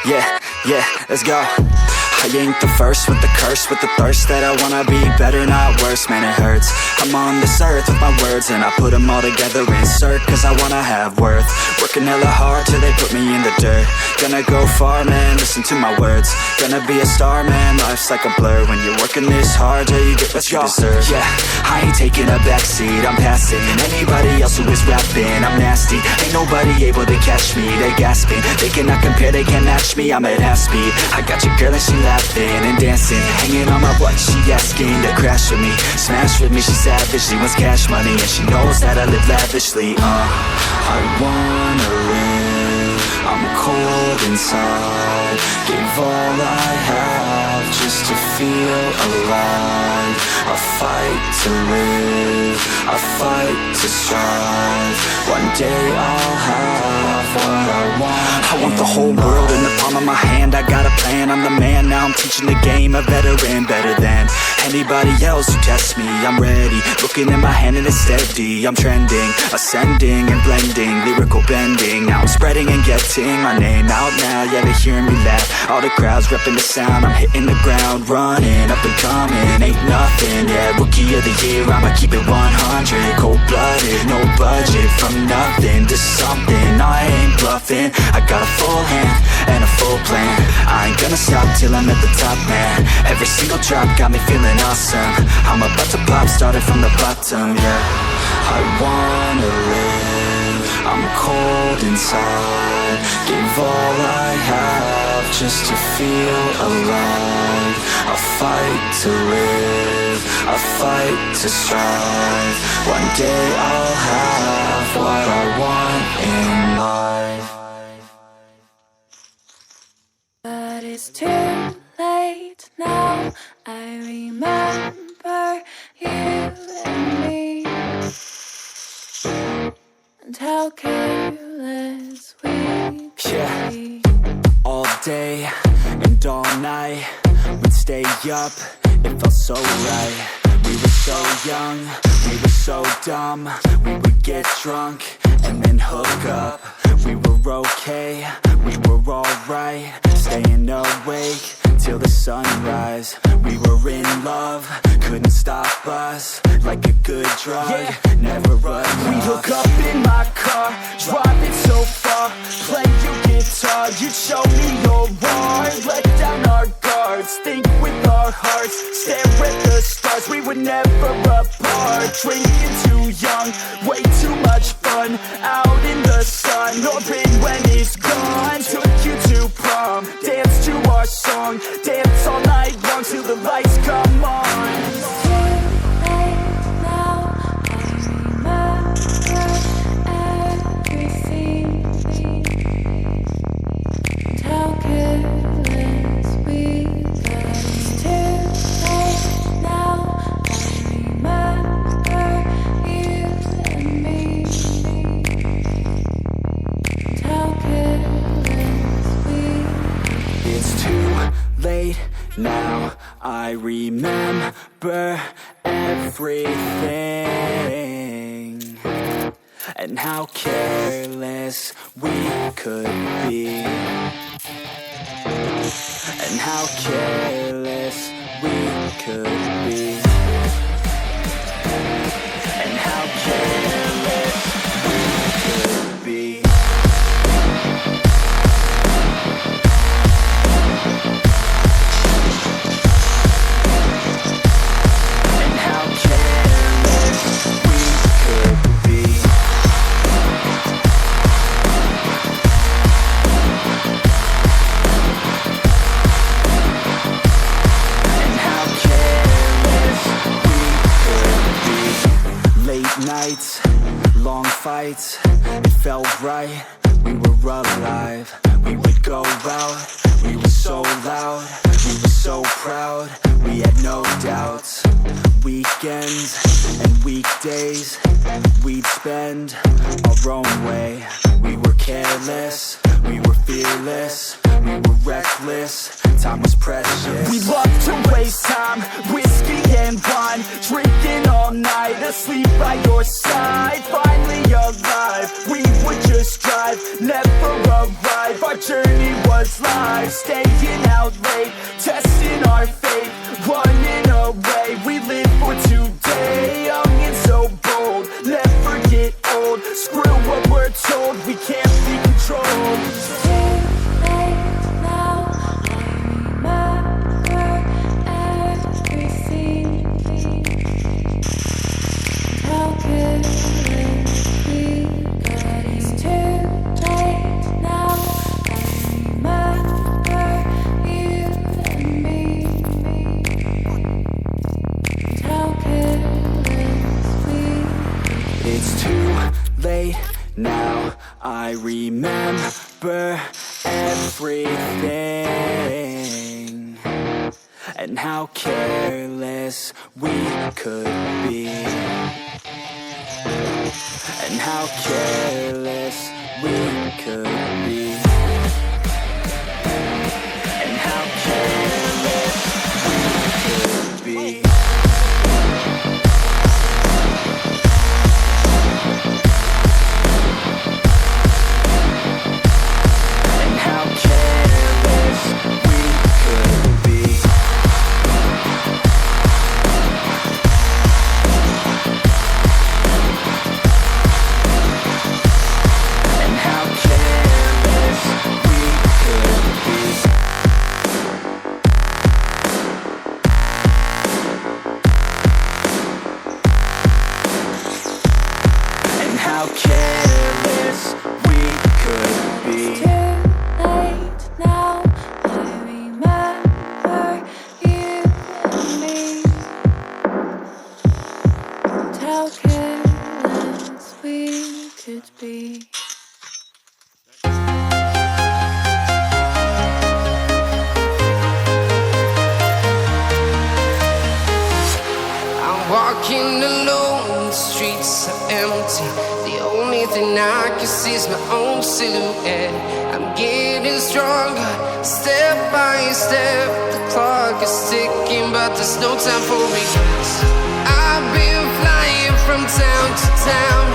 Yeah, let's go. I ain't the first with the curse, with the thirst that I wanna be better, not worse, man it hurts. I'm on this earth with my words and I put them all together, insert, cause I wanna have worth. Working hella hard till they put me in the dirt. Gonna go far, man, listen to my words. Gonna be a star, man, life's like a blur. When you're working this hard till you get what you deserve. Yeah, I ain't taking a backseat, I'm passing anybody else who is rapping. I'm nasty, ain't nobody able to catch me. They gasping, they cannot compare, they can't match me. I'm at half speed, I got your girl and she laughing and dancing, hanging on my butt, she asking to crash with me, smash with me, she savage, she wants cash money, and she knows that I live lavishly. I wanna live, I'm cold inside, gave all I have just to feel alive. I fight to live, I fight to strive, one day I'll have what I want. I want the whole world in the palm of my hand, I got a plan, I'm the man, now I'm teaching the game, a veteran, better than anybody else who tests me. I'm ready, looking at my hand and it's steady. I'm trending, ascending and blending, lyrical bending. Now I'm spreading and getting my name out now. Yeah, they hearing me laugh, all the crowds repping the sound. I'm hitting the ground, running, up and coming, ain't nothing. Yeah, rookie of the year, I'ma keep it 100. Cold-blooded, no budget, from nothing to something. I ain't bluffing, I got a full hand and a full plan. I ain't gonna stop till I'm at the top, man. Every single drop got me feeling awesome. I'm about to pop, started from the bottom, yeah. I wanna live, I'm cold inside, gave all I have just to feel alive. I fight to live, I fight to strive, one day I'll have what I want in life. But it's too late now, I remember you and me, and how careless we could be. All day and all night, we'd stay up, it felt so right. We were so young, we were so dumb, we would get drunk and then hook up. We were okay, we were alright, staying awake till the sunrise. We were in love, couldn't stop us, like a good drug, never run. We hook up in my car, driving so far, play your guitar, you'd show me your art. Let down our guards, think with our hearts, stare at the stars, we were never apart. Drinking too young, way too much fun, out in the sun, orbit when it's gone. Took you to prom, dance to our song, dance all night long till the lights come on. Now I remember everything, and how careless we could be, and how careless we could be, and how careless we could be. Nights, long fights, it felt right, we were alive. We would go out, we were so loud, we were so proud, we had no doubts. Weekends and weekdays, we'd spend our own way. We were careless, we were fearless, we were reckless, time was precious. We loved to waste time, whiskey and wine, drinking all night, asleep by your side. Finally alive, we would just drive, never arrive. Our journey was lives, staying out late, testing our fate, running away. We live for today, young and so bold, never get old. Screw what we're told, we can't be controlled. It's too late now, I remember everything, and how careless we could be, and how careless we could be, and how careless we could be. How careless we could be. It's too late now, I remember you and me. And how careless we could be. I'm walking alone, the streets are empty. The only thing I can see is my own silhouette. I'm getting stronger, step by step. The clock is ticking, but there's no time for regrets. I've been flying from town to town,